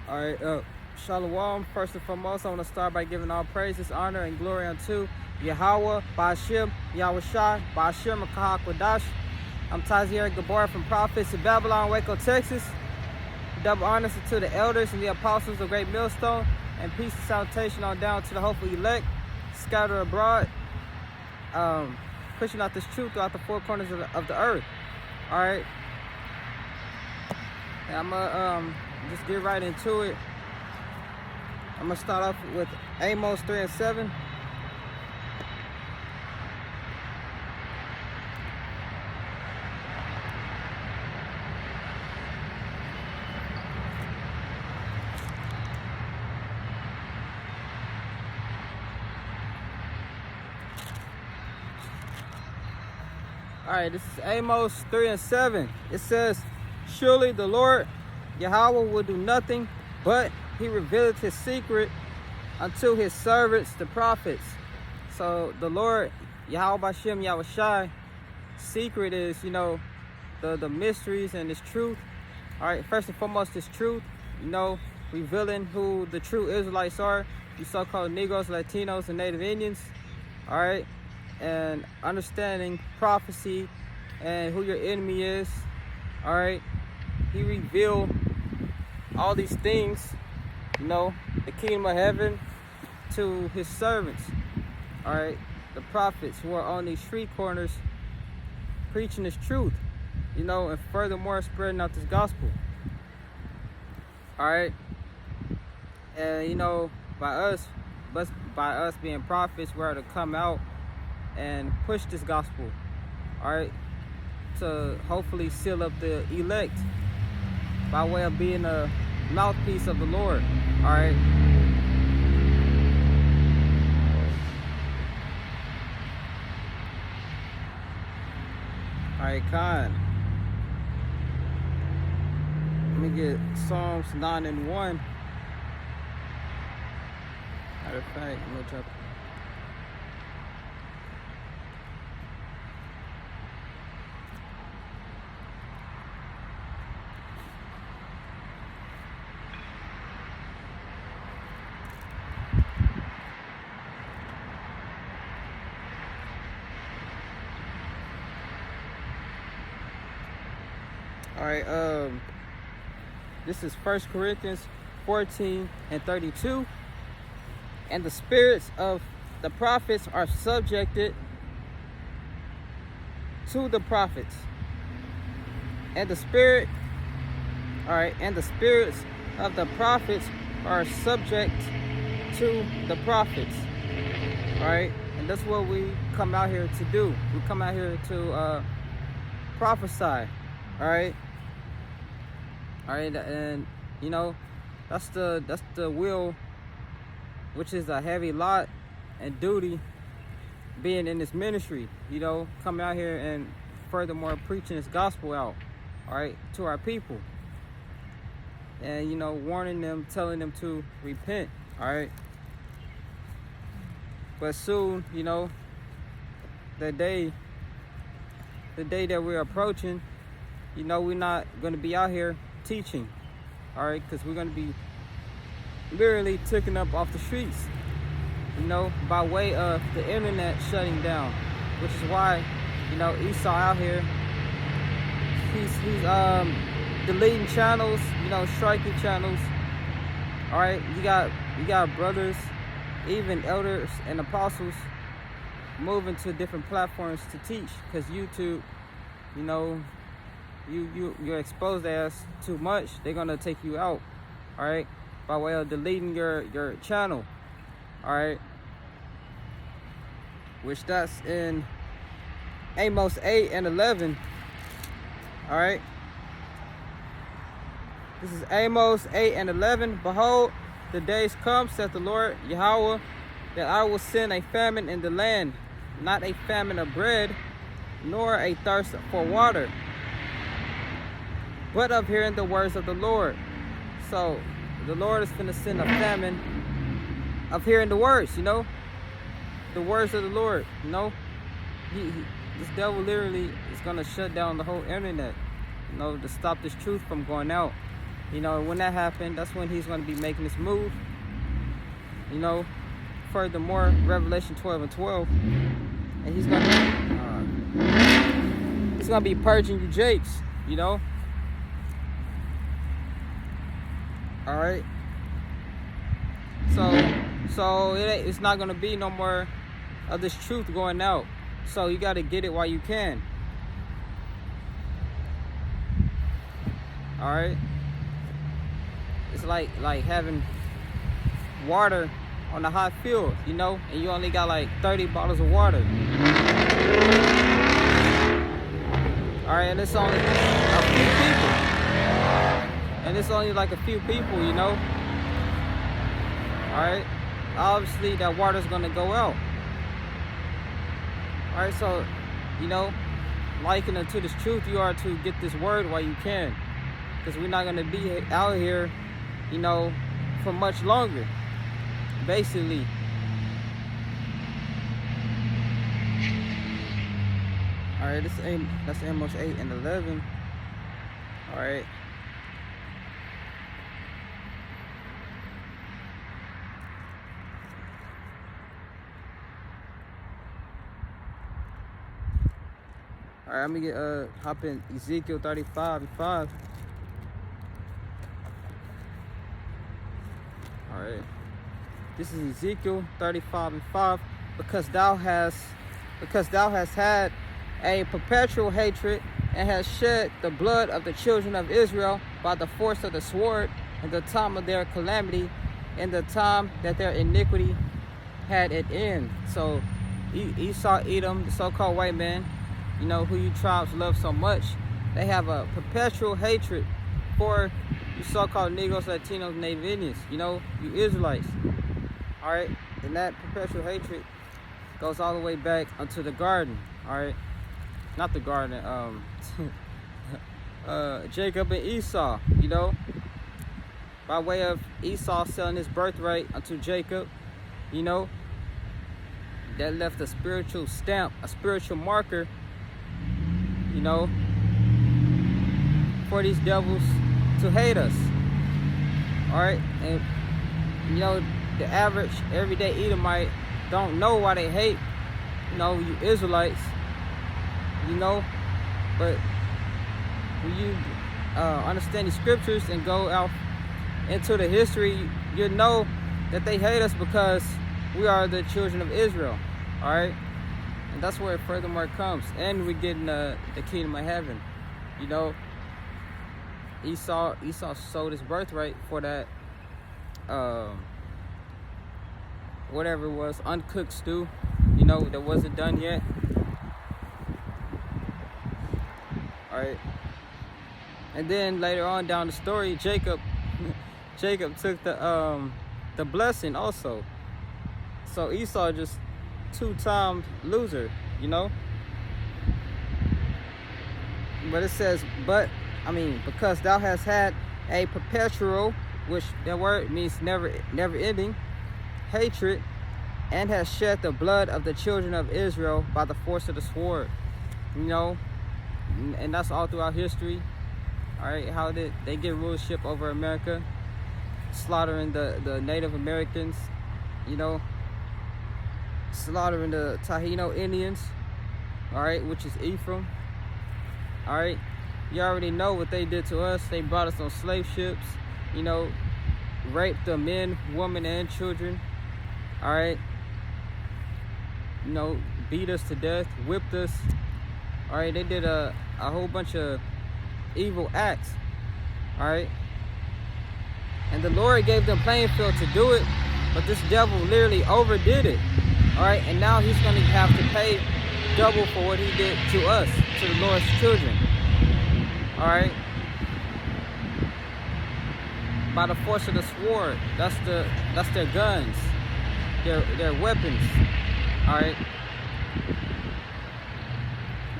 All right, Shalom. First and foremost, I want to start by giving all praises, honor, and glory unto Yahweh, Ba'ashem, Yahweh Shai, Ba'ashem, Makah Kwadash. I'm Tazier Gabor from Prophets in Babylon, Waco, Texas. Double honors to the elders and the apostles of Great Millstone, and peace and salutation on down to the hopeful elect, scattered abroad, pushing out this truth throughout the four corners of the earth. All right, and I'm gonna just get right into it. I'm gonna start off with Amos 3:7. All right, this is Amos 3:7. It says, "Surely the Lord Yahweh will do nothing, but he revealed his secret unto his servants, the prophets." So the Lord Yahweh Ba'ashem Yahweh Shai, secret is, the mysteries and this truth. All right, first and foremost, this truth, revealing who the true Israelites are, you so-called Negroes, Latinos, and Native Indians. All right, and understanding prophecy and who your enemy is. All right, he revealed all these things, the kingdom of heaven, to his servants. All right, the prophets who are on these street corners preaching this truth, and furthermore spreading out this gospel. All right, and by us being prophets, we're to come out and push this gospel. All right, to hopefully seal up the elect by way of being a mouthpiece of the Lord. All right. All right, Khan. Let me get Psalms 9:1. Matter of fact, I'm gonna jump. All right, this is 1 Corinthians 14:32. "And the spirits of the prophets are subjected to the prophets, and the spirits of the prophets are subject to the prophets." All right, and that's what we come out here to do. We come out here to prophesy. All right, and that's the will, which is a heavy lot and duty, being in this ministry. Come out here and furthermore preaching this gospel out, all right, to our people, and warning them, telling them to repent. All right, but soon, the day that we're approaching, we're not going to be out here teaching, all right, because we're going to be literally taken up off the streets, by way of the internet shutting down, which is why, Esau out here, he's deleting channels, striking channels. All right, you got brothers, even elders and apostles, moving to different platforms to teach, because YouTube, you're exposed as too much, they're gonna take you out, all right, by way of deleting your channel, all right, which that's in Amos 8:11. All right, this is Amos 8:11. "Behold, the days come, saith the Lord Yahweh, that I will send a famine in the land, not a famine of bread, nor a thirst for water, but of hearing the words of the Lord." So the Lord is going to send a famine of hearing the words, the words of the Lord. This devil literally is going to shut down the whole internet, to stop this truth from going out. You know, when that happened, that's when he's going to be making this move. You know, furthermore, Revelation 12:12, and he's gonna be purging you jakes. You know. All right. So it's not gonna be no more of this truth going out. So you got to get it while you can. All right. It's like having water on a hot field, you know, and you only got like 30 bottles of water. All right, and it's only a few people. And it's only like a few people, you know. All right. Obviously, that water's gonna go out. All right, so, you know, liken unto this truth, you are to get this word while you can, because we're not gonna be out here, you know, for much longer. Basically. All right, that's Amos 8:11. All right. All right, I'm gonna hop in Ezekiel 35:5. All right. This is Ezekiel 35:5. Because thou hast had a perpetual hatred and hast shed the blood of the children of Israel by the force of the sword in the time of their calamity, in the time that their iniquity had an end. So Esau, Edom, the so-called white man, you know, who you tribes love so much, they have a perpetual hatred for you so-called Negroes, Latinos, Native Indians, you know, you Israelites. All right, and that perpetual hatred goes all the way back unto the garden. All right, not the garden, Jacob and Esau, you know, by way of Esau selling his birthright unto Jacob, you know, that left a spiritual stamp, a spiritual marker, you know, for these devils to hate us. All right, and you know, the average everyday Edomite don't know why they hate, you know, you Israelites, you know, but when you understand the scriptures and go out into the history, you know that they hate us because we are the children of Israel. All right, and that's where it furthermore comes, and we're getting the kingdom of heaven. You know, Esau sold his birthright for that whatever it was, uncooked stew, you know, that wasn't done yet. All right, and then later on down the story, Jacob took the blessing also. So Esau just two-time loser, you know. But it says, because thou hast had a perpetual, which that word means never ending, hatred, and has shed the blood of the children of Israel by the force of the sword, you know. And that's all throughout history. All right, how did they get rulership over America? Slaughtering the Native Americans, you know, slaughtering the Taino Indians, all right, which is Ephraim. All right, you already know what they did to us. They brought us on slave ships, you know, raped the men, women, and children. All right, you know, beat us to death, whipped us. All right, they did a whole bunch of evil acts. All right, and the Lord gave them playing field to do it, but this devil literally overdid it. All right, and now he's going to have to pay double for what he did to us, to the Lord's children. All right, by the force of the sword. That's their guns, their weapons. All right,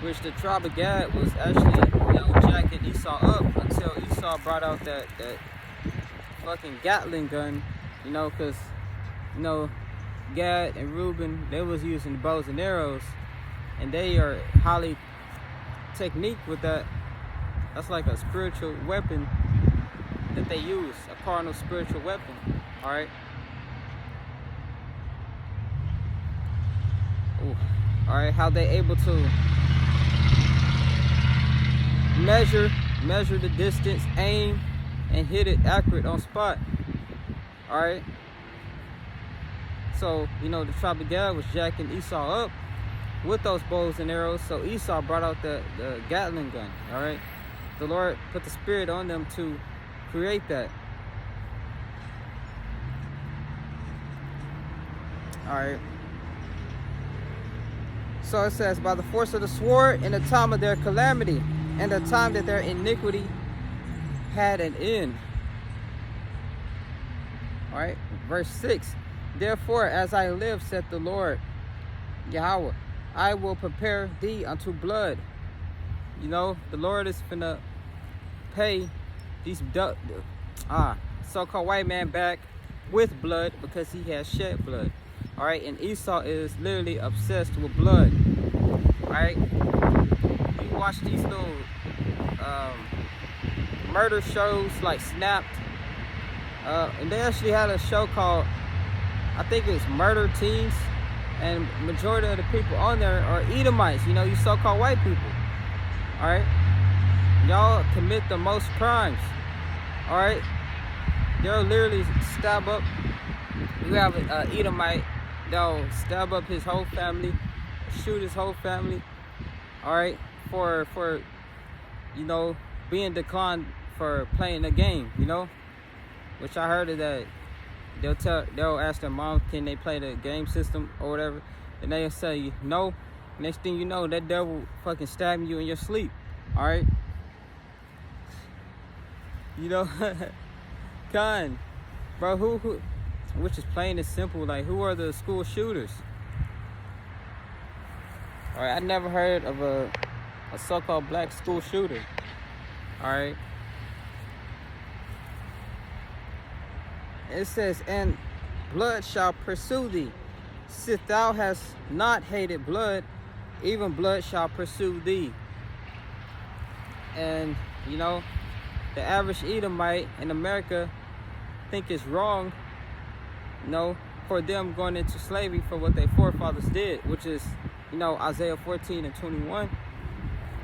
which the tribe of Gad was actually, you know, jacking Esau up until Esau brought out that fucking Gatling gun, you know, because, you know, Gad and Reuben, they was using bows and arrows, and they are highly technique with that. That's like a spiritual weapon, that they use, a carnal spiritual weapon. All right. Ooh. All right. How they able to measure the distance, aim, and hit it accurate on spot. All right. So, you know, the tribe of Gad was jacking Esau up with those bows and arrows. So Esau brought out the Gatling gun. All right. The Lord put the spirit on them to create that. All right. So it says, by the force of the sword in the time of their calamity and the time that their iniquity had an end. All right. Verse 6. Therefore, as I live, saith the Lord Yahweh, I will prepare thee unto blood. You know, the Lord is finna pay these so-called white man back with blood because he has shed blood. All right, and Esau is literally obsessed with blood. All right, you watch these little murder shows like Snapped, and they actually had a show called, I think it's Murder Teens, and majority of the people on there are Edomites, you know, you so-called white people. All right, y'all commit the most crimes. All right, they'll literally stab up. You have an Edomite, they'll stab up his whole family, shoot his whole family. All right, for you know, being declined for playing the game, you know, which I heard of that. They'll ask their mom, can they play the game system or whatever, and they'll say no. Next thing you know, that devil fucking stabbing you in your sleep. All right, you know, bro, who, which is plain and simple, like, who are the school shooters? All right, I never heard of a so-called black school shooter. All right. It says, and blood shall pursue thee. Since thou hast not hated blood, even blood shall pursue thee. And, you know, the average Edomite in America think it's wrong, you know, for them going into slavery for what their forefathers did, which is, you know, Isaiah 14:21.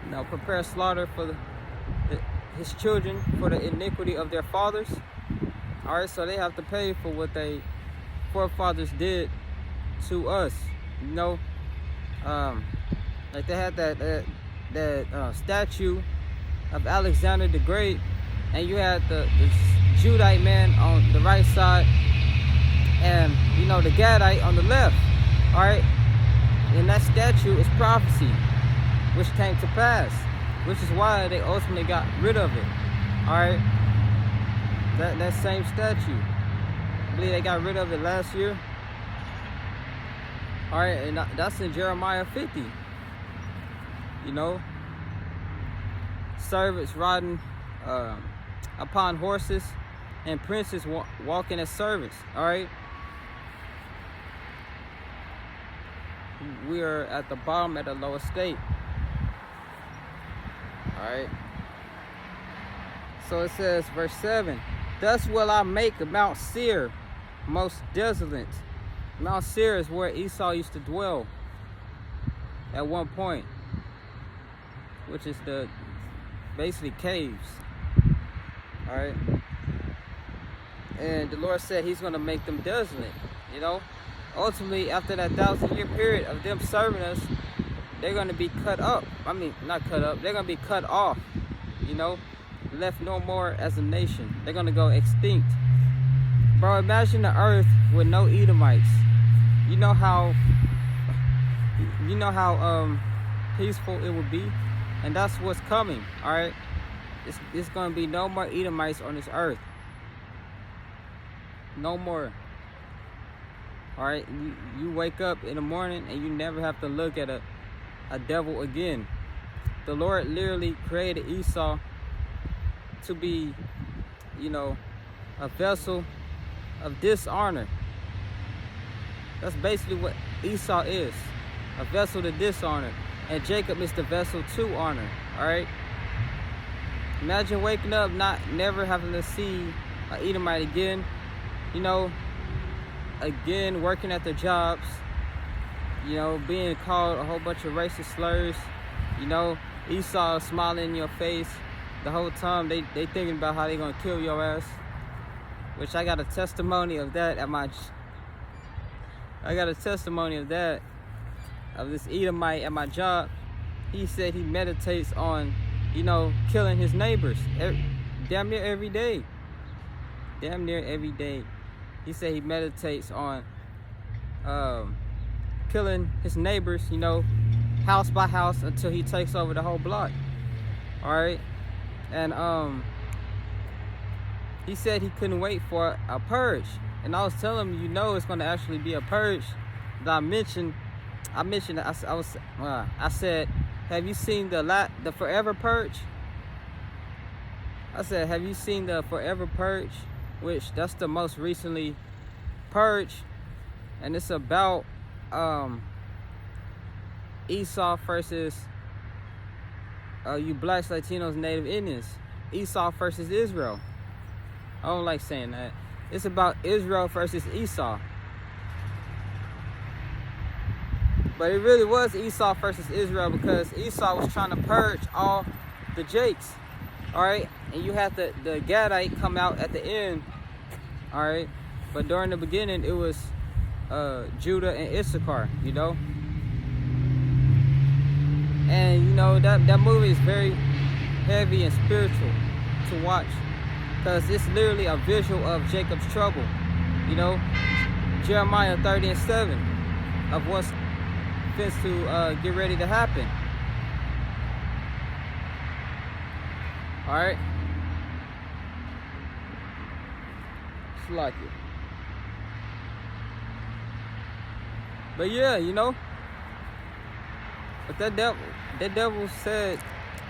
You know, prepare slaughter for his children for the iniquity of their fathers. All right, so they have to pay for what they forefathers did to us. You know, like they had that statue of Alexander the Great, and you had the Judite man on the right side, and you know the Gadite on the left. All right, and that statue is prophecy, which came to pass, which is why they ultimately got rid of it. All right. That same statue, I believe they got rid of it last year. All right, and that's in Jeremiah 50. You know, servants riding upon horses, and princes walking as servants. All right, we are at the bottom, at the lowest state. All right. So it says, verse 7. Thus will I make Mount Seir most desolate. Mount Seir is where Esau used to dwell at one point, which is the basically caves. All right. And the Lord said he's going to make them desolate. You know, ultimately after that 1,000-year period of them serving us, they're going to be cut up. I mean, not cut up. They're going to be cut off. You know, left no more as a nation. They're gonna go extinct. Bro, imagine the earth with no Edomites. You know how peaceful it would be, and that's what's coming. All right, it's gonna be no more Edomites on this earth. No more. All right, you wake up in the morning and you never have to look at a devil again. The Lord literally created Esau to be, you know, a vessel of dishonor. That's basically what Esau is, a vessel to dishonor, and Jacob is the vessel to honor. All right, Imagine waking up never having to see an Edomite again, you know, again working at their jobs, you know, being called a whole bunch of racist slurs, you know, Esau smiling in your face the whole time. They thinking about how they gonna kill your ass, which I got a testimony of that of this Edomite at my job. He said he meditates on, you know, killing his neighbors damn near every day. He said he meditates on killing his neighbors, you know, house by house until he takes over the whole block. All right, and he said he couldn't wait for a purge, and I was telling him, you know, it's going to actually be a purge. That I mentioned. I said, have you seen the Forever Purge? I said, have you seen the Forever Purge? Which that's the most recently purge, and it's about Esau versus you blacks, Latinos, Native Indians. Esau versus Israel. I don't like saying that. It's about Israel versus Esau. But it really was Esau versus Israel, because Esau was trying to purge all the Jakes. All right, and you had the Gadite come out at the end. All right, but during the beginning it was Judah and Issachar, you know. And you know that movie is very heavy and spiritual to watch, because it's literally a visual of Jacob's trouble, you know, Jeremiah 30:7 of what's to get ready to happen. All right, it's like it. But yeah, you know, but that devil said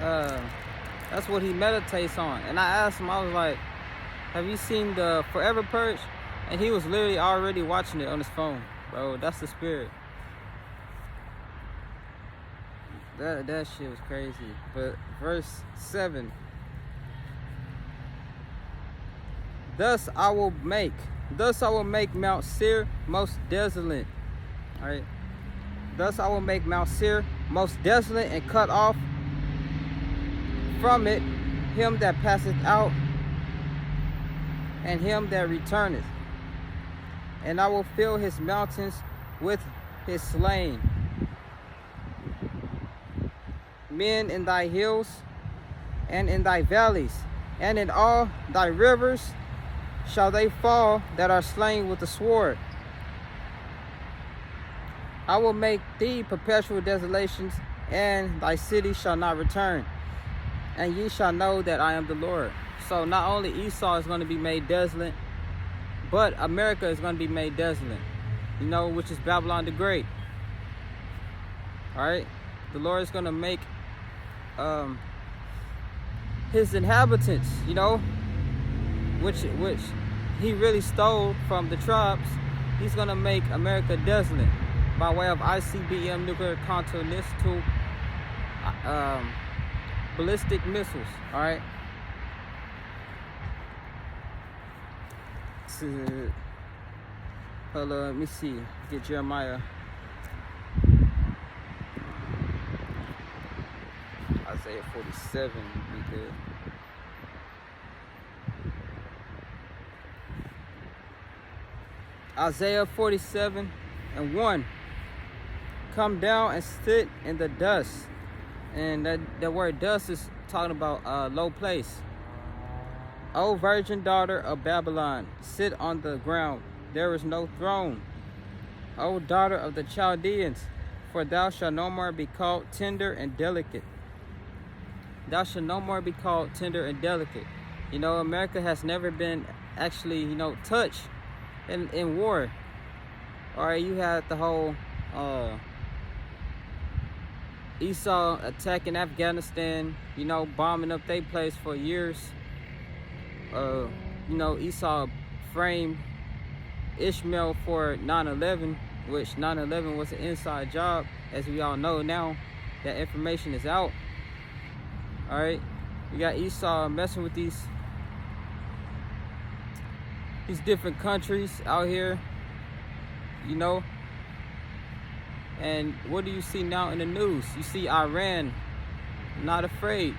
that's what he meditates on. And I asked him, I was like, have you seen the Forever Purge? And he was literally already watching it on his phone. Bro, that's the spirit. That shit was crazy. But verse 7. Thus I will make Mount Seir most desolate. Alright. Thus I will make Mount Seir most desolate, and cut off from it him that passeth out, and him that returneth. And I will fill his mountains with his slain. Men in thy hills, and in thy valleys, and in all thy rivers shall they fall that are slain with the sword. I will make thee perpetual desolations, and thy city shall not return. And ye shall know that I am the Lord. So not only Esau is going to be made desolate, but America is going to be made desolate, you know, which is Babylon the Great. All right, the Lord is going to make his inhabitants, you know, which he really stole from the tribes. He's going to make America desolate by way of ICBM, nuclear continental ballistic missiles. All right. Hold on, let me see. Get Jeremiah. Isaiah 47 would be good. Isaiah 47:1. Come down and sit in the dust. And that word dust is talking about a low place. O virgin daughter of Babylon, sit on the ground. There is no throne. O daughter of the Chaldeans, for thou shalt no more be called tender and delicate. Thou shalt no more be called tender and delicate. You know, America has never been actually, you know, touched in war. All right, you had the whole Esau attacking Afghanistan, you know, bombing up their place for years. You know, Esau framed Ishmael for 9/11, which 9/11 was an inside job, as we all know now. That information is out. All right, You got Esau messing with these different countries out here, you know. And what do you see now in the news? You see Iran not afraid.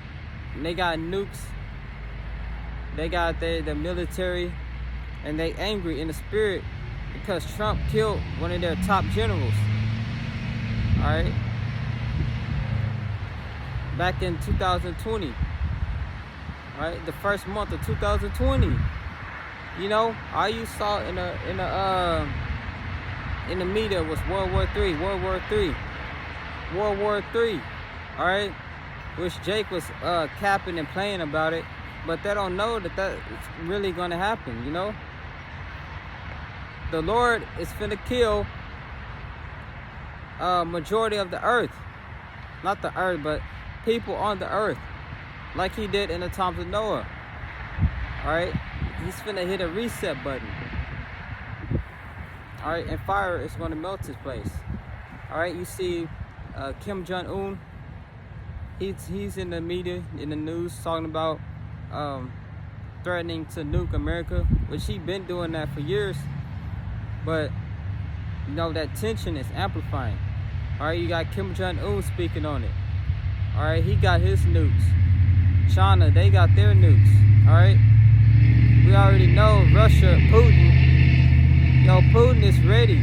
And they got nukes. They got the military, and they angry in the spirit because Trump killed one of their top generals. All right. Back in 2020. All right, the first month of 2020. You know, all you saw in the media was World War III. All right, which Jake was capping and playing about it, but they don't know that that's really gonna happen. You know, the Lord is finna kill majority of the earth, not the earth, but people on the earth, like He did in the times of Noah. All right. He's finna hit a reset button. All right, and fire is gonna melt his place. All right, you see Kim Jong-un. He's in the media, in the news, talking about threatening to nuke America, which he been doing that for years. But you know that tension is amplifying. All right, you got Kim Jong-un speaking on it. All right, he got his nukes. China, they got their nukes. All right. We already know Russia, Putin. Yo, Putin is ready.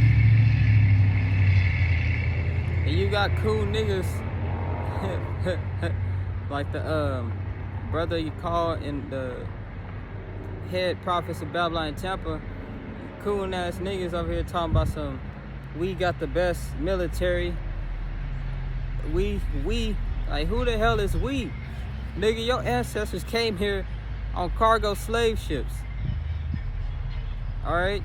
And you got cool niggas like the brother you call in the head prophets of Babylon Tampa. Cool ass niggas over here talking about some, we got the best military. We, like who the hell is we? Nigga, your ancestors came here on cargo slave ships. All right,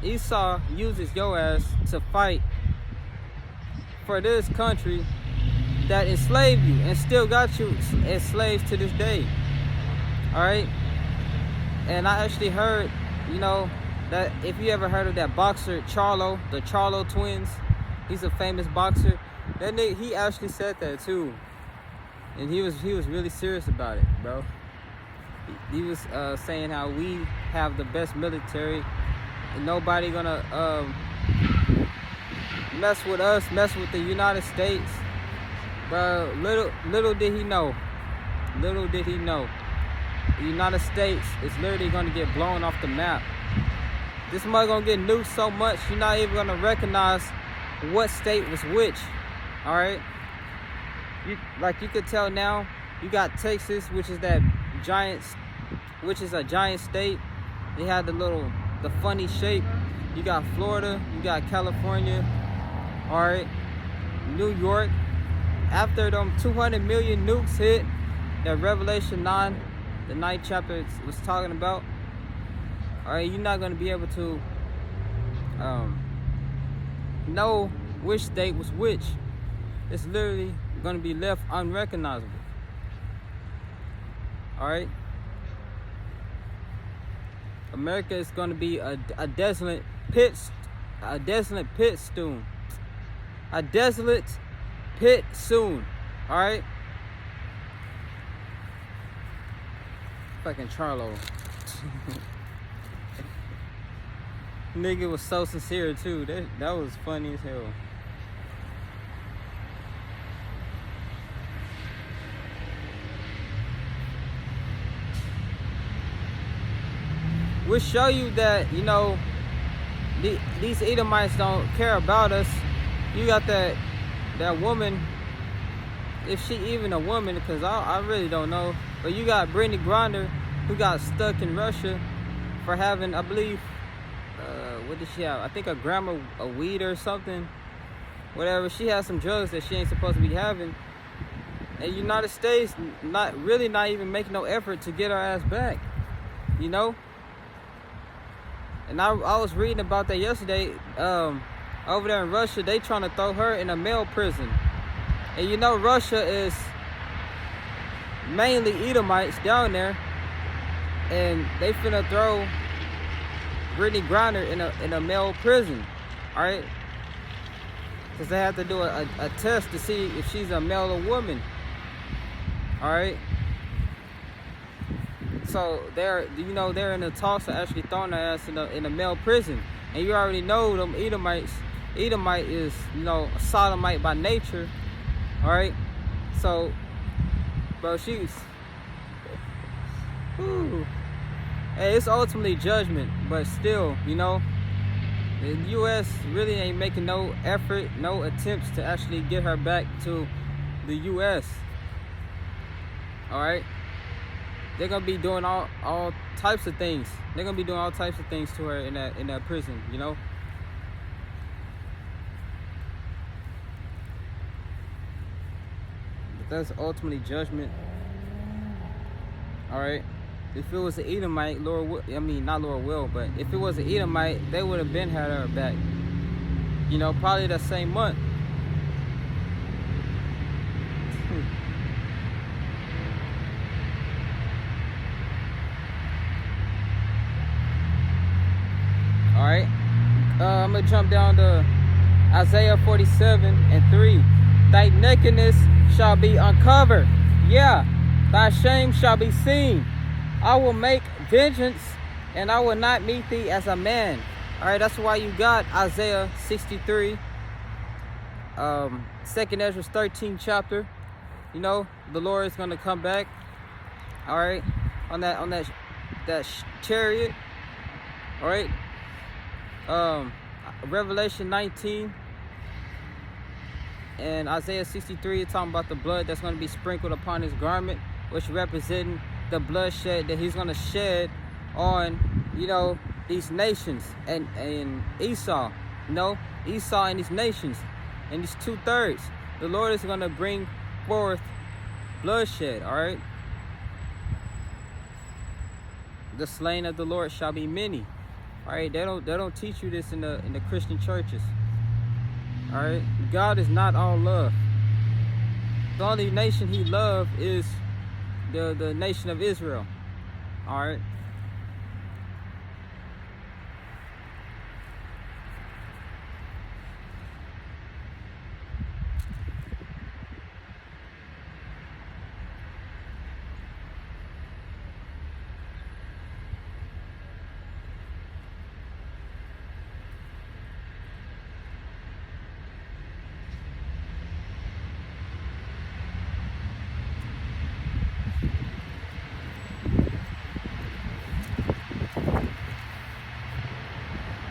Esau uses your ass to fight for this country that enslaved you and still got you as slaves to this day. All right, and I actually heard, you know, that if you ever heard of that boxer Charlo, the Charlo twins, he's a famous boxer. That nigga, he actually said that too, and he was really serious about it, bro. He was saying how we have the best military and nobody gonna mess with us, mess with the United States. But little did he know, the United States is literally gonna get blown off the map. This mother gonna get nuked so much you're not even gonna recognize what state was which. All right, you could tell now. You got Texas, which is a giant state. They had the funny shape. You got Florida, you got California, all right, New York. After them 200 million nukes hit, that Revelation 9, the 9th chapter was talking about, all right, you're not gonna be able to know which state was which. It's literally gonna be left unrecognizable. All right, America is going to be a desolate pit soon. A desolate pit soon. All right. Fucking Charlo. Nigga was so sincere too. That was funny as hell. We'll show you that, you know, these Edomites don't care about us. You got that woman, if she even a woman, because I really don't know. But you got Brittany Griner, who got stuck in Russia for having, I believe, what did she have? I think a gram of weed or something. Whatever. She has some drugs that she ain't supposed to be having. And United States not even making no effort to get her ass back. You know? And I was reading about that yesterday. Over there in Russia, they trying to throw her in a male prison. And you know Russia is mainly Edomites down there. And they finna throw Brittany Griner in a male prison. Alright? Because they have to do a test to see if she's a male or woman. Alright? So they're in the talks of actually throwing their ass in a male prison. And you already know them Edomites. Edomite is, a sodomite by nature. Alright? So, bro, whew. Hey, it's ultimately judgment, but still, the U.S. really ain't making no effort, no attempts to actually get her back to the U.S. Alright? They're gonna be doing all types of things. They're gonna be doing all types of things to her in that prison, But that's ultimately judgment. Alright? If it was an Edomite, not Lord will, but if it was an Edomite, they would have been had her back. Probably that same month. Alright, I'm going to jump down to Isaiah 47:3. Thy nakedness shall be uncovered. Yeah, thy shame shall be seen. I will make vengeance, and I will not meet thee as a man. Alright, that's why you got Isaiah 63, 2nd Ezra 13 chapter. The Lord is going to come back. Alright, on that chariot. Alright. Revelation 19 and Isaiah 63 talking about the blood that's going to be sprinkled upon his garment, which representing the bloodshed that he's going to shed on these nations and Esau, Esau and these nations and these 2/3. The Lord is going to bring forth bloodshed. All right, the slain of the Lord shall be many. All right, they don't teach you this in the Christian churches. All right, God is not all love. The only nation He loves is the nation of Israel. All right.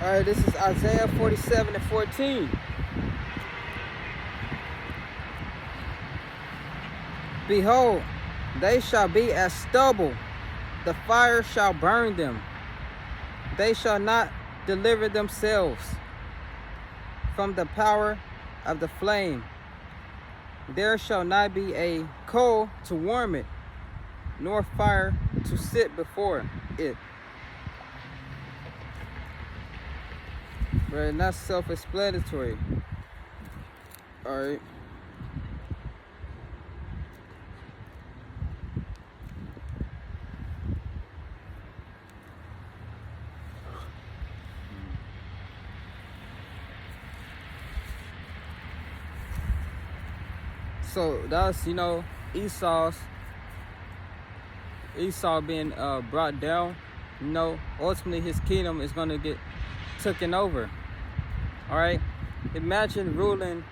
All right, this is Isaiah 47:14. Behold, they shall be as stubble, the fire shall burn them. They shall not deliver themselves from the power of the flame. There shall not be a coal to warm it, nor fire to sit before it. Right, and that's self-explanatory. Alright. So that's Esau being brought down. Ultimately his kingdom is gonna get taken over. All right, imagine ruling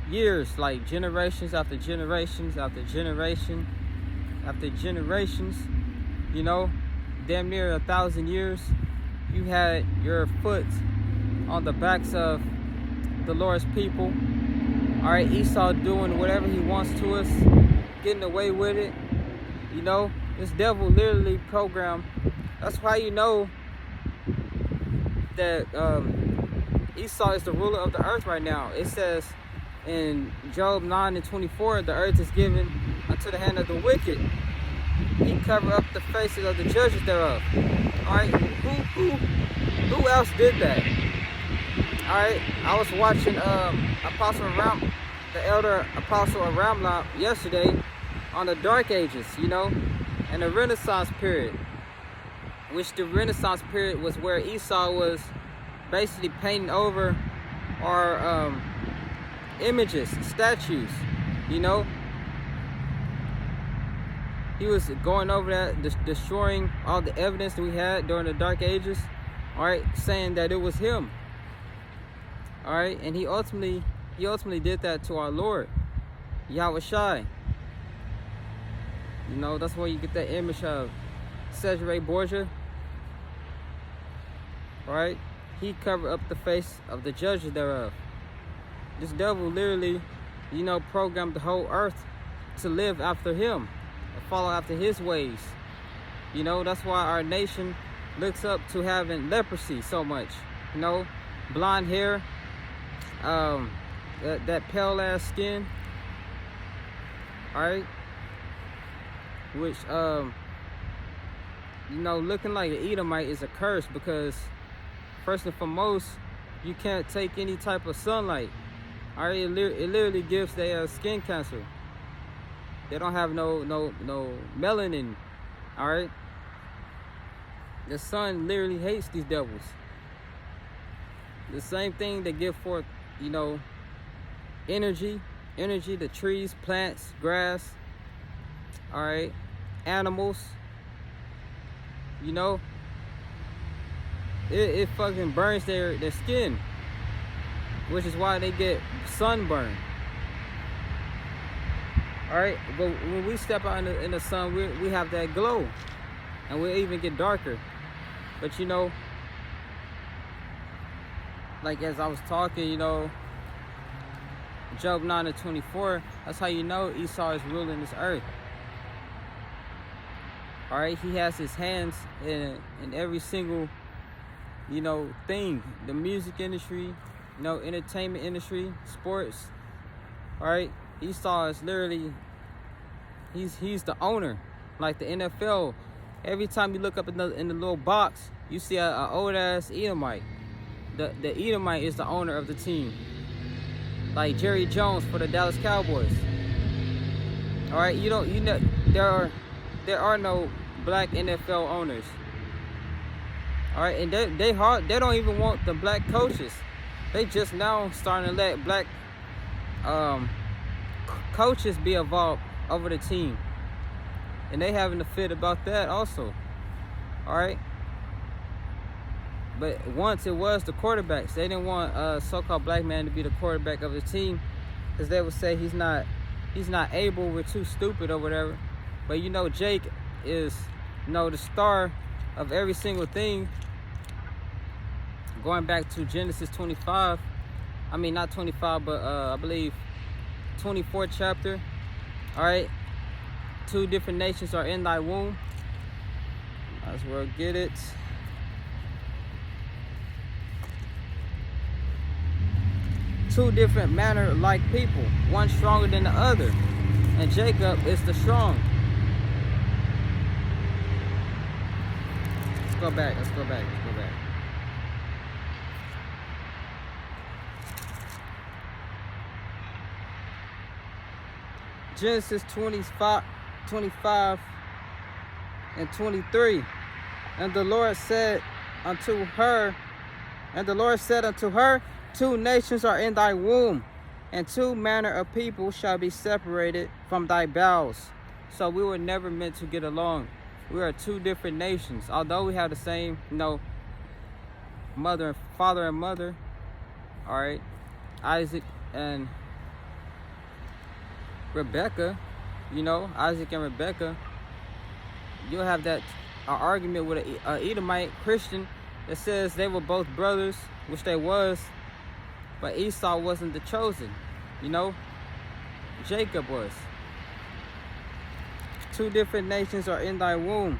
years, like generations after generations after generation after generations. Damn near 1,000 years. You had your foot on the backs of the Lord's people. All right, Esau doing whatever he wants to us, getting away with it. This devil literally programmed. That's why that Esau is the ruler of the earth right now. It says in Job 9:24, the earth is given unto the hand of the wicked. He covered up the faces of the judges thereof. All right, who else did that? All right, I was watching the elder Apostle of Ramla yesterday on the Dark Ages, and the Renaissance period. Which the Renaissance period was where Esau was basically painting over our he was going over that, destroying all the evidence that we had during the Dark Ages, all right, saying that it was him, all right, and he ultimately did that to our Lord, Yahweh Shai. You know, that's where you get that image of Cesare Borgia, right? He covered up the face of the judges thereof. This devil literally, you know, programmed the whole earth to live after him, follow after his ways. You know, that's why our nation looks up to having leprosy so much. You know, blonde hair, that pale ass skin, all right, which you know, looking like an Edomite is a curse, because first and foremost, you can't take any type of sunlight. All right, it literally gives their skin cancer. They don't have no melanin. All right, the sun literally hates these devils. The same thing that give forth, you know, energy, the trees, plants, grass, all right, animals, you know, it fucking burns their skin, which is why they get sunburn. All right, but when we step out in the sun, we have that glow, and we even get darker. But you know, like as I was talking, you know, Job 9:24, that's how you know Esau is ruling this earth. All right, he has his hands in every single, you know, thing. The music industry, you know, entertainment industry, sports. All right, Esau is literally, he's the owner. Like the NFL, every time you look up in the little box, you see a old ass Edomite. The Edomite is the owner of the team. Like Jerry Jones for the Dallas Cowboys. All right, you know there are no black NFL owners. All right, and they don't even want the black coaches. They just now starting to let black coaches be involved over the team, and they having a fit about that also. All right, but once it was the quarterbacks. They didn't want a so-called black man to be the quarterback of the team, because they would say he's not able, we're too stupid or whatever. But you know, Jake is, you know, the star of every single thing. Going back to Genesis 25, I mean not 25, but I believe 24th chapter. All right, 2 different nations are in thy womb. Might as well get it. Two different manner like people, one stronger than the other, and Jacob is the strong. Let's go back. Genesis 25 and 23. And the Lord said unto her, 2 nations are in thy womb, and 2 manner of people shall be separated from thy bowels. So we were never meant to get along. We are 2 different nations, although we have the same, you know, father and mother. All right, Isaac and Rebecca. You know, Isaac and Rebecca. You'll have that argument with an Edomite Christian that says they were both brothers, which they was, but Esau wasn't the chosen. You know, Jacob was. 2 different nations are in thy womb.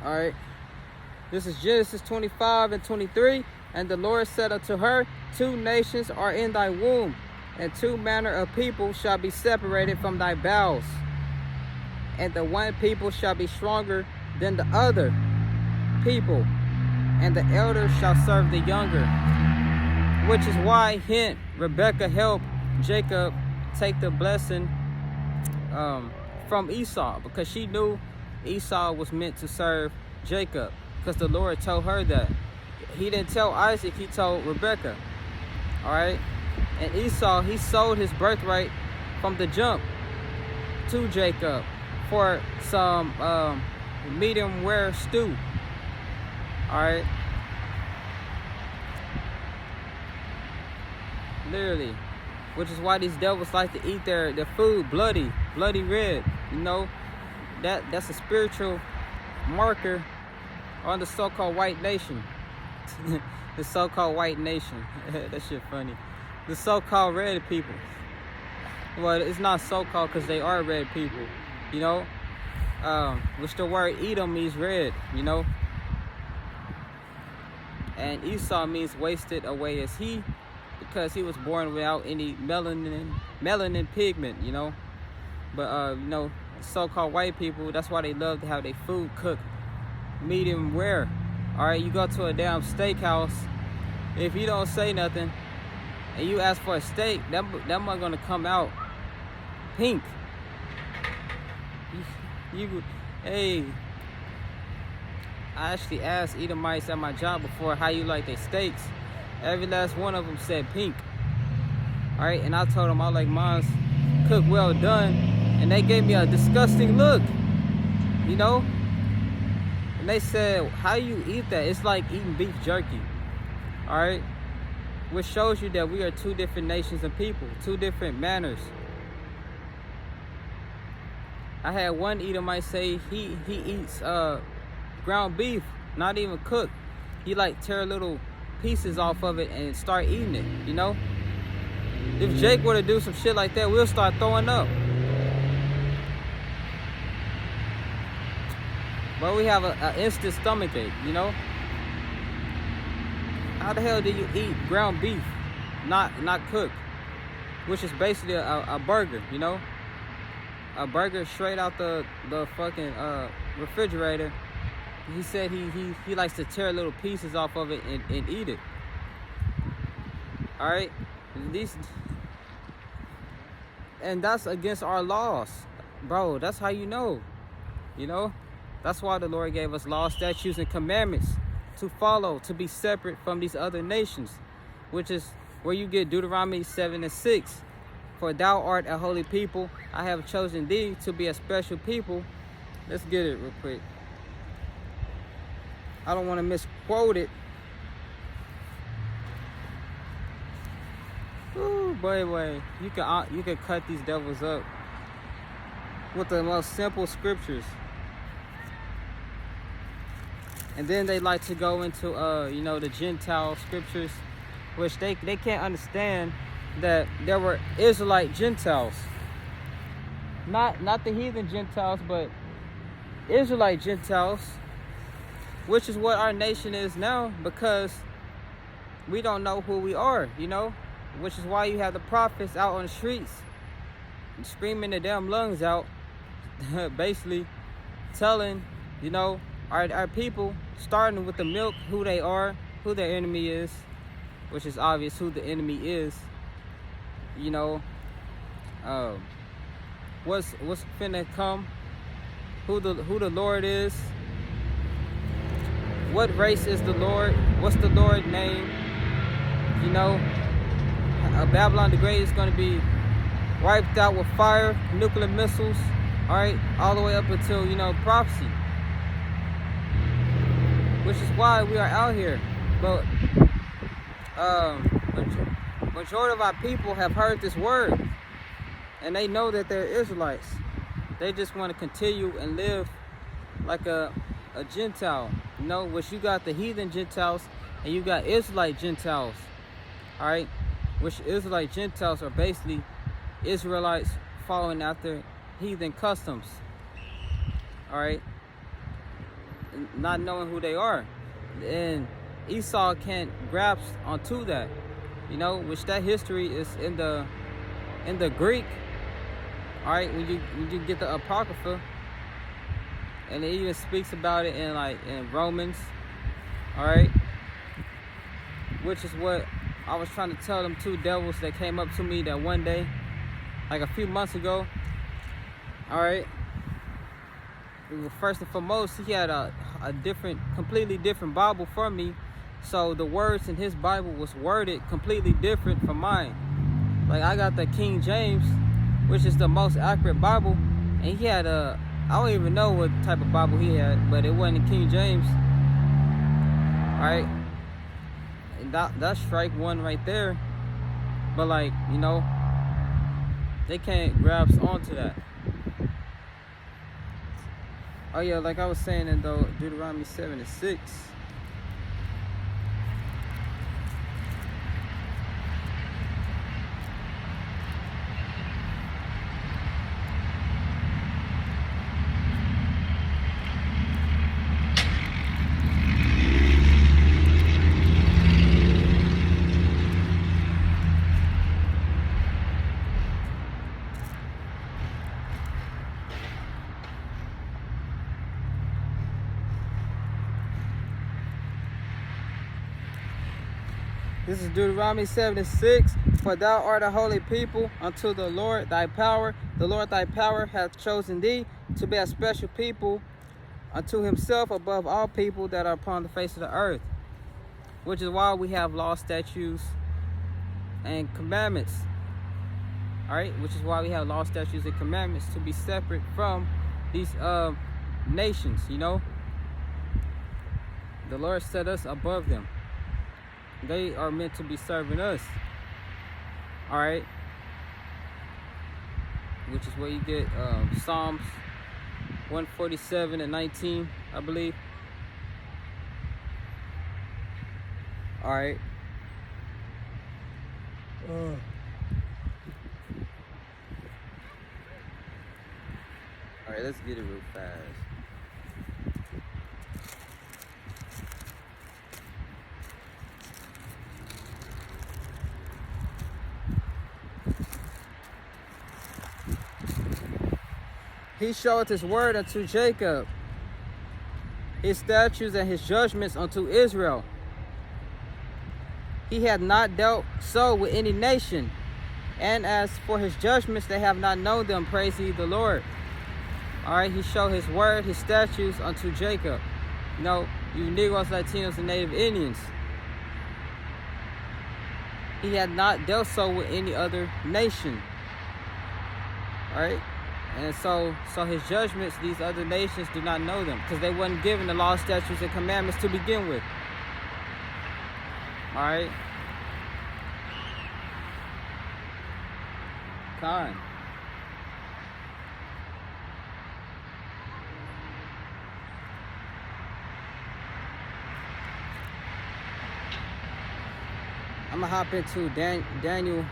All right, this is Genesis 25 and 23. And the Lord said unto her, 2 nations are in thy womb, and 2 manner of people shall be separated from thy bowels. And the one people shall be stronger than the other people, and the elder shall serve the younger. Which is why, hint, Rebecca helped Jacob take the blessing from Esau, because she knew Esau was meant to serve Jacob, because the Lord told her that. He didn't tell Isaac, he told Rebekah. All right, and Esau, he sold his birthright from the jump to Jacob for some medium rare stew. All right, literally, which is why these devils like to eat their food bloody red. You know, that's a spiritual marker on the so-called white nation. The so-called white nation. That shit funny. The so-called red people. Well, it's not so-called because they are red people, you know. Which the word Edom means red, you know. And Esau means wasted away as he, because he was born without any melanin pigment, you know. But you know, so-called white people, that's why they love to have their food cooked medium rare. All right, you go to a damn steakhouse, if you don't say nothing and you ask for a steak, that mug gonna come out pink. Hey, I actually asked Edomites at my job before how you like their steaks. Every last one of them said pink. All right, and I told them I like mine's cooked well done, and they gave me a disgusting look, you know. And they said, how you eat that? It's like eating beef jerky. All right, which shows you that we are two different nations of people, two different manners. I had one Edomite say he eats ground beef, not even cooked. He like tear little pieces off of it and start eating it, you know. If Jake were to do some shit like that, we'll start throwing up. But we have an instant stomachache, you know. How the hell do you eat ground beef, not cooked, which is basically a burger, you know, a burger straight out the fucking refrigerator. He said he likes to tear little pieces off of it and eat it. All right, and that's against our laws, bro. That's how you know, you know. That's why the Lord gave us laws, statutes, and commandments to follow, to be separate from these other nations, which is where you get Deuteronomy 7:6. For thou art a holy people, I have chosen thee to be a special people. Let's get it real quick. I don't want to misquote it. Ooh, boy, you can cut these devils up with the most simple scriptures. And then they like to go into you know, the Gentile scriptures, which they can't understand that there were Israelite Gentiles. Not the heathen Gentiles, but Israelite Gentiles, which is what our nation is now, because we don't know who we are, you know, which is why you have the prophets out on the streets screaming their damn lungs out, basically telling, you know, our people, starting with the milk, who they are, who their enemy is, which is obvious who the enemy is, you know, what's finna come, who the Lord is, what race is the Lord, what's the Lord's name, you know. Babylon the Great is going to be wiped out with fire, nuclear missiles, all right, all the way up until, you know, prophecy, which is why we are out here. But majority of our people have heard this word, and they know that they're Israelites. They just want to continue and live like a Gentile, you know, which you got the heathen Gentiles and you got Israelite Gentiles, all right, which Israelite Gentiles are basically Israelites following after heathen customs, all right, not knowing who they are. And Esau can't grasp onto that, you know, which that history is in the Greek, all right, when you get the Apocrypha, and it even speaks about it in Romans, all right, which is what I was trying to tell them two devils that came up to me that one day, like a few months ago, all right, first and foremost, he had a completely different Bible from me. So the words in his Bible was worded completely different from mine. Like, I got the King James, which is the most accurate Bible, and he had I don't even know what type of Bible he had, but it wasn't King James. Alright? And that's strike one right there. But, like, you know, they can't grasp onto that. Oh yeah, like I was saying in Deuteronomy 7:6. This is Deuteronomy 7:6. For thou art a holy people unto the Lord thy power. The Lord thy power hath chosen thee to be a special people unto himself above all people that are upon the face of the earth. Which is why we have laws, statutes, and commandments. Alright? Which is why we have laws, statutes, and commandments, to be separate from these nations, you know? The Lord set us above them. They are meant to be serving us. Alright? Which is where you get Psalms 147:19, I believe. Alright. Alright, let's get it real fast. He showeth his word unto Jacob, his statutes and his judgments unto Israel. He hath not dealt so with any nation, and as for his judgments, they have not known them. Praise ye the Lord. Alright, he showed his word, his statutes unto Jacob. You know, you Negroes, Latinos, and Native Indians. He had not dealt so with any other nation. Alright? And so his judgments, these other nations do not know them, because they wasn't given the law, statutes, and commandments to begin with. Alright? Kind. I'm gonna hop into Daniel.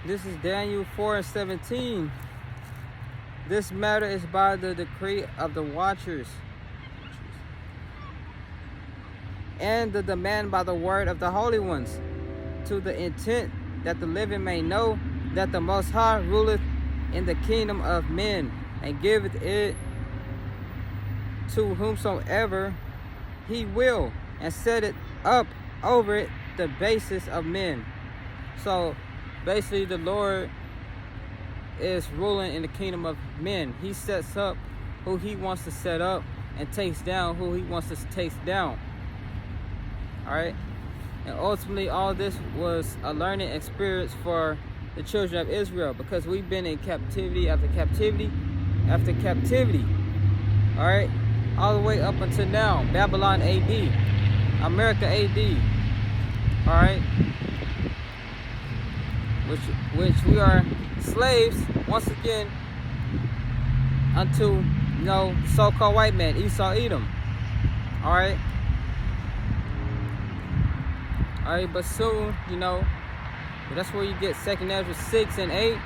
This is Daniel 4:17. This matter is by the decree of the watchers, and the demand by the word of the holy ones, to the intent that the living may know that the Most High ruleth in the kingdom of men, and giveth it to whomsoever he will, and set it up over it the basis of men. So basically, the Lord is ruling in the kingdom of men. He sets up who he wants to set up, and takes down who he wants to take down. Alright? And ultimately, all this was a learning experience for the children of Israel, because we've been in captivity after captivity after captivity. Alright? All the way up until now. Babylon AD. America AD. Alright? Which we are slaves, once again, unto, you know, so-called white man, Esau, Edom. Alright? Alright, but soon, you know, that's where you get 2nd Ezra 6 and 8.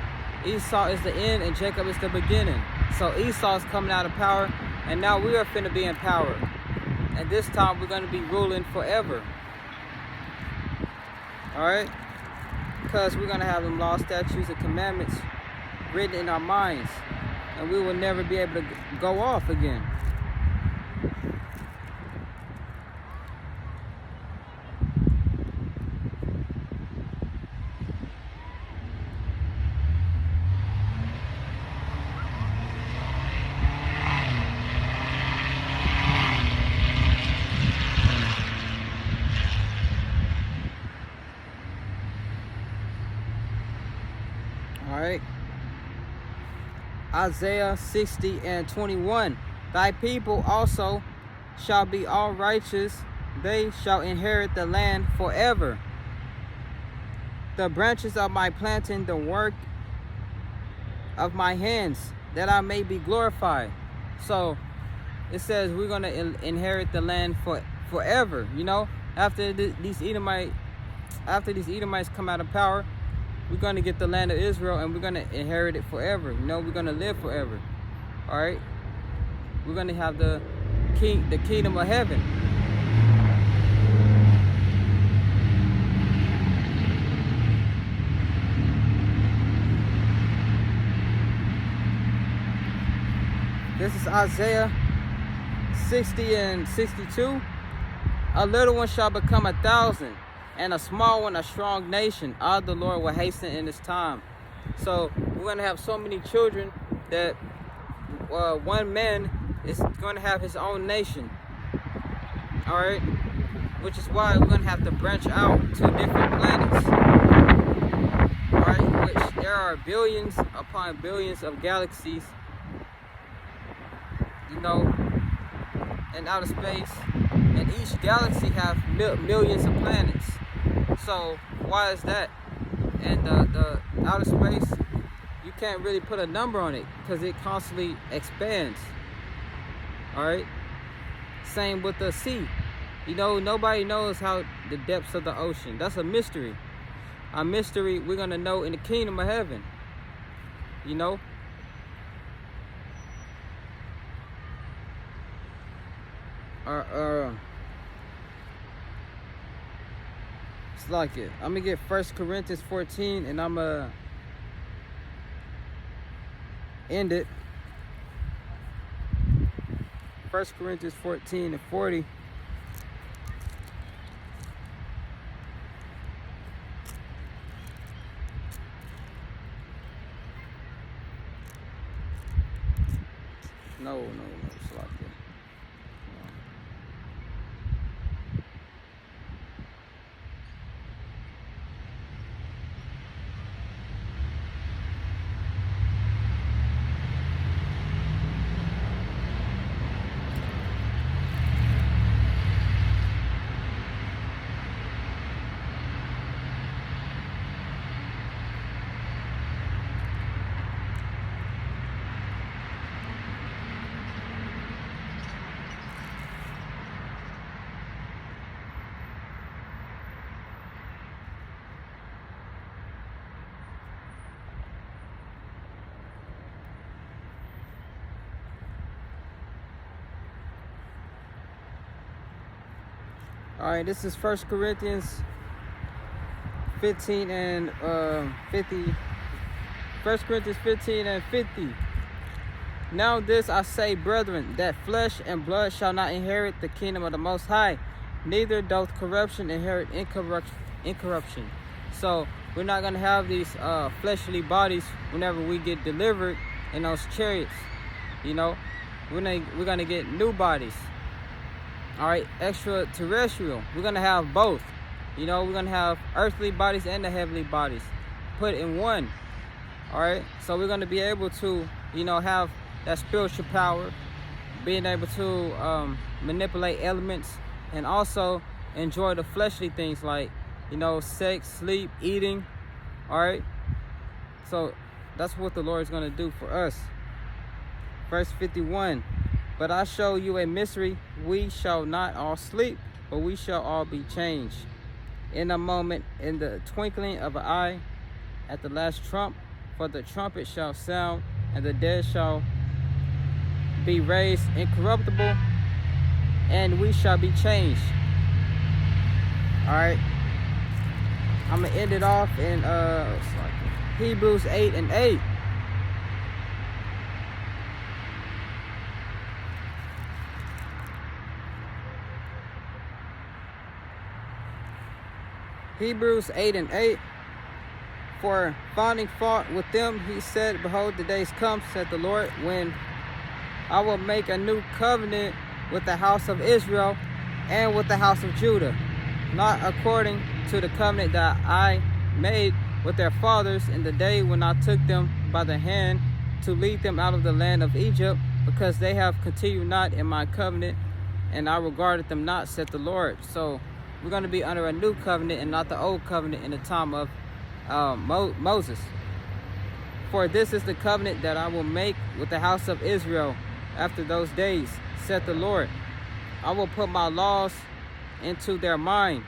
Esau is the end and Jacob is the beginning. So Esau's coming out of power, and now we are finna be in power. And this time we're gonna be ruling forever. Alright? Because we're gonna have them laws, statutes, and commandments written in our minds, and we will never be able to go off again. All right. Isaiah 60 and 21. Thy people also shall be all righteous. They shall inherit the land forever. The branches of my planting, the work of my hands, that I may be glorified. So it says we're going to inherit the land forever. You know, after these Edomites come out of power, we're going to get the land of Israel, and we're going to inherit it forever. You know, we're going to live forever. All right. We're going to have the kingdom of heaven. This is Isaiah 60 and 62. A little one shall become 1,000, and a small one a strong nation. All the Lord will hasten in his time. So we're going to have so many children that one man is going to have his own nation. All right, which is why we're going to have to branch out to different planets. All right, which there are billions upon billions of galaxies, you know, in outer space, and each galaxy have millions of planets. So why is that? And the outer space, you can't really put a number on it because it constantly expands. All right. Same with the sea. You know, nobody knows how the depths of the ocean. That's a mystery. A mystery we're gonna know in the kingdom of heaven. You know. It's like it. I'm gonna get 1 Corinthians 14, and I'm gonna end it. 1 Corinthians 14 and 40. No, it's like it. All right, this is 1 Corinthians 15 and 50. 1 Corinthians 15 and 50. Now this I say, brethren, that flesh and blood shall not inherit the kingdom of the Most High, neither doth corruption inherit incorruption. So we're not going to have these fleshly bodies whenever we get delivered in those chariots. You know, we're going to get new bodies. All right, extraterrestrial. We're going to have both. You know, we're going to have earthly bodies and the heavenly bodies put in one. All right, so we're going to be able to, you know, have that spiritual power, being able to manipulate elements, and also enjoy the fleshly things like, you know, sex, sleep, eating. All right, so that's what the Lord is going to do for us. Verse 51. But I show you a mystery. We shall not all sleep, but we shall all be changed. In a moment, in the twinkling of an eye, at the last trump, for the trumpet shall sound, and the dead shall be raised incorruptible, and we shall be changed. All right. I'm going to end it off in Hebrews 8 and 8. Hebrews 8 and 8. For finding fault with them, he said, behold, the days come, said the Lord, when I will make a new covenant with the house of Israel and with the house of Judah, not according to the covenant that I made with their fathers in the day when I took them by the hand to lead them out of the land of Egypt, because they have continued not in my covenant, and I regarded them not, said the Lord. So we're going to be under a new covenant and not the old covenant in the time of Moses. For this is the covenant that I will make with the house of Israel after those days, said the Lord. I will put my laws into their mind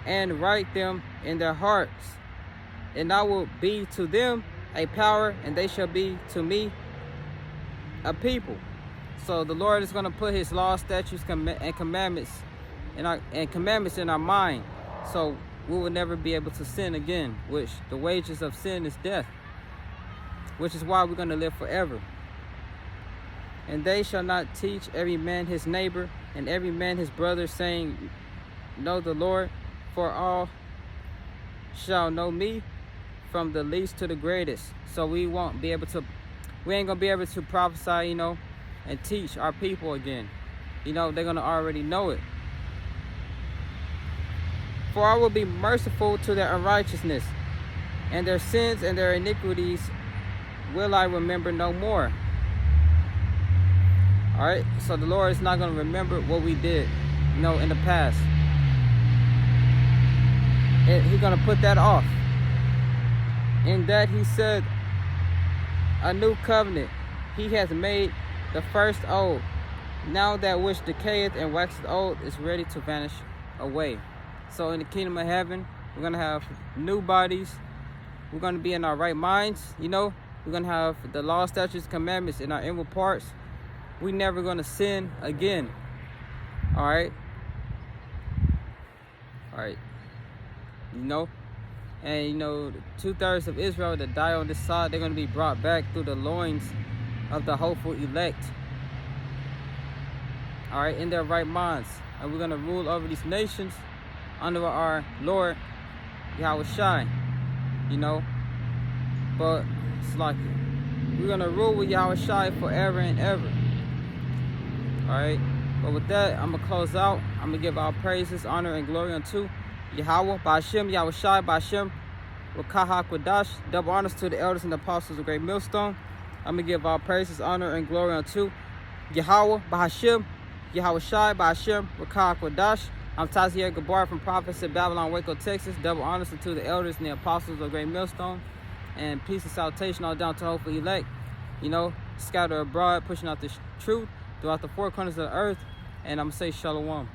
and write them in their hearts, and I will be to them a power, and they shall be to me a people. So the Lord is going to put his laws, statutes, and commandments in our mind, so we will never be able to sin again, which the wages of sin is death, which is why we're going to live forever. And they shall not teach every man his neighbor and every man his brother, saying, know the Lord, for all shall know me, from the least to the greatest. So we ain't gonna be able to prophesy, and teach our people again. They're gonna already know it. For I will be merciful to their unrighteousness, and their sins and their iniquities will I remember no more. All right, so the Lord is not gonna remember what we did, in the past. And he's gonna put that off. In that he said, a new covenant he hath made, the first old. Now that which decayeth and waxeth old is ready to vanish away. So in the kingdom of heaven, we're going to have new bodies. We're going to be in our right minds, We're going to have the law, statutes, commandments in our inward parts. We're never going to sin again. All right? And 2/3 of Israel that die on this side, they're going to be brought back through the loins of the hopeful elect. All right, in their right minds. And we're going to rule over these nations under our Lord Yahweh Shai. But it's like we're going to rule with Yahweh Shai forever and ever. All right, but with that, I'm going to close out. I'm going to give our praises, honor, and glory unto Yahweh, Ba'ashem, Yahweh Shai, Ba'ashem, Rakah HaKodash. Double honors to the elders and the apostles of Great Millstone. I'm going to give all praises, honor, and glory unto Yahweh, Ba'ashem, Yahweh Shai, Ba'ashem, Rakah HaKodash. I'm Tazier Gabar from Prophets in Babylon, Waco, Texas. Double honors to the elders and the apostles of Great Millstone. And peace and salutation all down to hopeful elect. Scatter abroad, pushing out this truth throughout the four corners of the earth. And I'm going to say shalom.